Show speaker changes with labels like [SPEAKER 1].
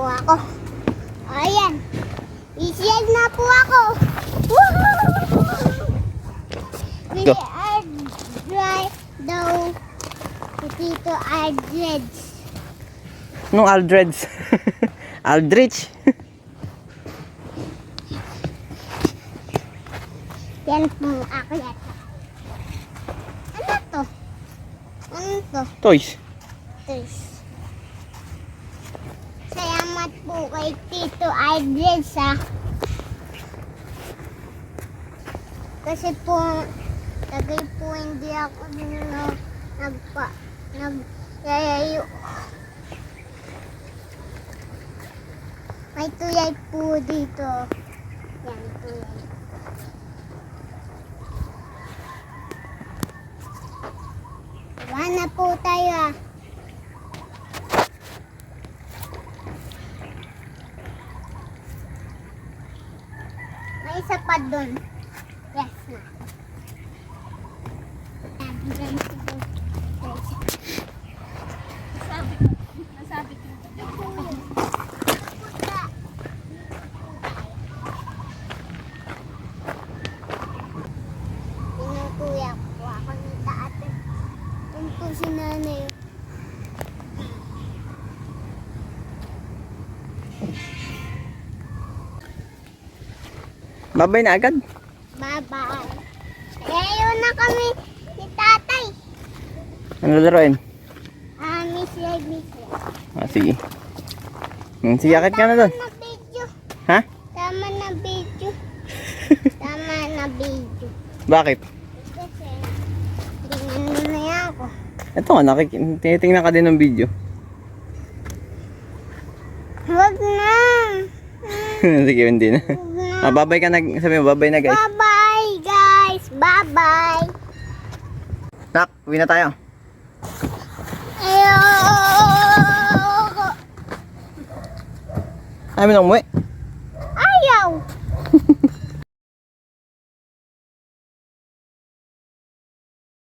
[SPEAKER 1] ako. Ayan. Isyag na po ako. Woohoo! We
[SPEAKER 2] Go.
[SPEAKER 1] are dry daw. Dito Aldrich.
[SPEAKER 2] Nung Aldreds. Aldrich.
[SPEAKER 1] Yan po akyat. Ano to? Ano to?
[SPEAKER 2] Toys.
[SPEAKER 1] Tis. Salamat po kay Tito Aldrich Kasi po, tagay po hindi ako nagyayayo. May tuyay po dito. Yan, tuyay. Diba na po tayo May isa pa dun. Yes na. Pinutuya po ako ni tate. Yan po si nanay.
[SPEAKER 2] Babay na agad.
[SPEAKER 1] Bye-bye. Ayaw na kami ni tatay.
[SPEAKER 2] Ano laruin?
[SPEAKER 1] Miss Leg.
[SPEAKER 2] Sige. Sige, akit ka na doon.
[SPEAKER 1] Tama na video.
[SPEAKER 2] Ha?
[SPEAKER 1] Tama na video. Tama na video.
[SPEAKER 2] Bakit?
[SPEAKER 1] Kasi, tingnan mo na yan ako.
[SPEAKER 2] Ito nga, tinitingnan ka din ng video.
[SPEAKER 1] Huwag na.
[SPEAKER 2] Sige, hindi na.
[SPEAKER 1] Huwag na.
[SPEAKER 2] Babay ka na. Sabi mo, babay na guys.
[SPEAKER 1] Bye-bye, guys. Bye-bye.
[SPEAKER 2] Nak, uwi na tayo.
[SPEAKER 1] Ayoko.
[SPEAKER 2] Ayaw mo na umuwi.